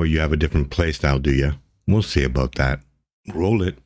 Or you have a different playstyle, do you? We'll see about that. Roll it.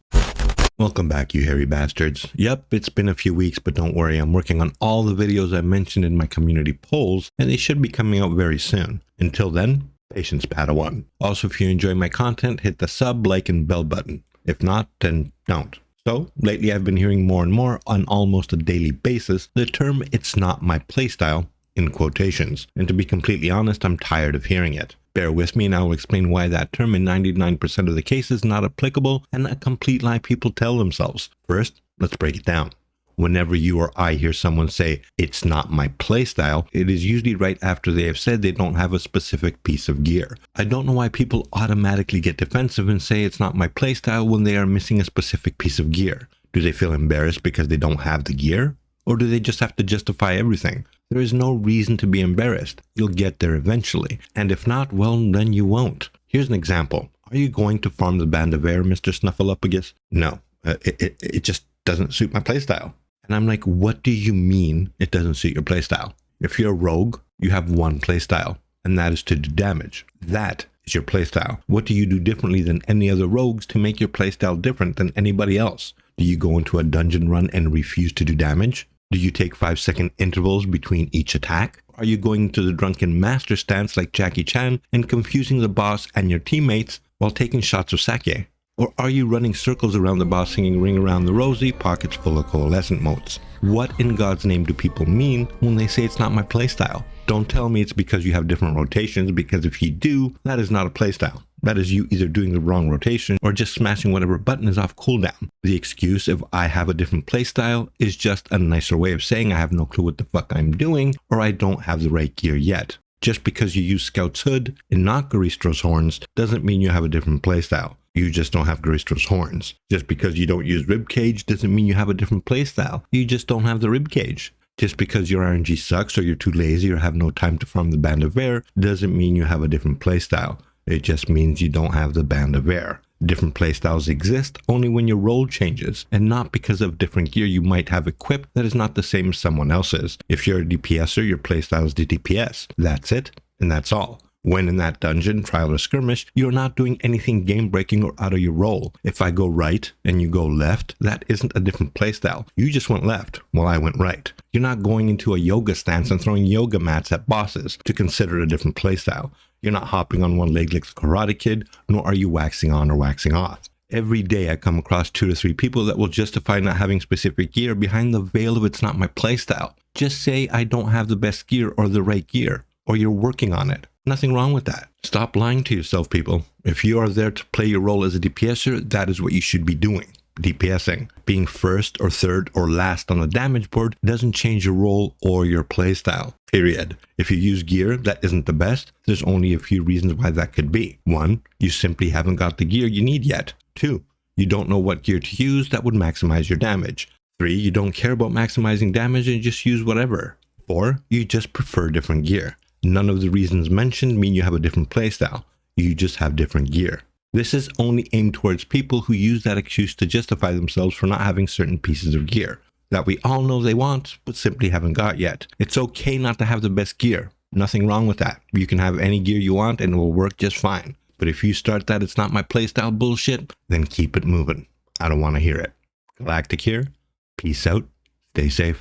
Welcome back, you hairy bastards. Yep, it's been a few weeks, but don't worry, I'm working on all the videos I mentioned in my community polls, and they should be coming out very soon. Until then, patience, Padawan. Also, if you enjoy my content, hit the sub, like, and bell button. If not, then don't. So, lately I've been hearing more and more on almost a daily basis the term "it's not my playstyle" in quotations, and to be completely honest, I'm tired of hearing it. Bear with me and I will explain why that term in 99% of the cases is not applicable and a complete lie people tell themselves. First, let's break it down. Whenever you or I hear someone say, "it's not my playstyle," it is usually right after they have said they don't have a specific piece of gear. I don't know why people automatically get defensive and say it's not my playstyle when they are missing a specific piece of gear. Do they feel embarrassed because they don't have the gear? Or do they just have to justify everything? There is no reason to be embarrassed. You'll get there eventually. And if not, well, then you won't. Here's an example. Are you going to farm the Band of Air, Mr. Snuffleupagus? No, it just doesn't suit my playstyle. And I'm like, what do you mean it doesn't suit your playstyle? If you're a rogue, you have one playstyle, and that is to do damage. That is your playstyle. What do you do differently than any other rogues to make your playstyle different than anybody else? Do you go into a dungeon run and refuse to do damage? Do you take 5-second intervals between each attack? Are you going into the drunken master stance like Jackie Chan and confusing the boss and your teammates while taking shots of sake? Or are you running circles around the boss singing "Ring Around the Rosie," pockets full of coalescent motes? What in God's name do people mean when they say it's not my playstyle? Don't tell me it's because you have different rotations, because if you do, that is not a playstyle. That is you either doing the wrong rotation or just smashing whatever button is off cooldown. The excuse of "I have a different playstyle" is just a nicer way of saying I have no clue what the fuck I'm doing or I don't have the right gear yet. Just because you use Scout's Hood and not Garistro's Horns doesn't mean you have a different playstyle. You just don't have Garistro's Horns. Just because you don't use Ribcage doesn't mean you have a different playstyle. You just don't have the Ribcage. Just because your RNG sucks or you're too lazy or have no time to farm the Band of Air doesn't mean you have a different playstyle. It just means you don't have the Band of Air. Different playstyles exist only when your role changes, and not because of different gear you might have equipped that is not the same as someone else's. If you're a DPSer, your playstyle is the DPS. That's it, and that's all. When in that dungeon, trial or skirmish, you're not doing anything game-breaking or out of your role. If I go right and you go left, that isn't a different playstyle. You just went left while I went right. You're not going into a yoga stance and throwing yoga mats at bosses to consider a different playstyle. You're not hopping on one leg like the Karate Kid, nor are you waxing on or waxing off. Every day I come across 2 to 3 people that will justify not having specific gear behind the veil of "it's not my playstyle." Just say I don't have the best gear or the right gear, or you're working on it. Nothing wrong with that. Stop lying to yourself, people. If you are there to play your role as a DPSer, that is what you should be doing. DPSing. Being first or third or last on the damage board doesn't change your role or your playstyle. Period. If you use gear that isn't the best, there's only a few reasons why that could be. 1, you simply haven't got the gear you need yet. 2, you don't know what gear to use that would maximize your damage. 3, you don't care about maximizing damage and just use whatever. 4, you just prefer different gear. None of the reasons mentioned mean you have a different playstyle. You just have different gear. This is only aimed towards people who use that excuse to justify themselves for not having certain pieces of gear that we all know they want, but simply haven't got yet. It's okay not to have the best gear. Nothing wrong with that. You can have any gear you want and it will work just fine. But if you start that "it's not my playstyle" bullshit, then keep it moving. I don't want to hear it. Galactic here. Peace out. Stay safe.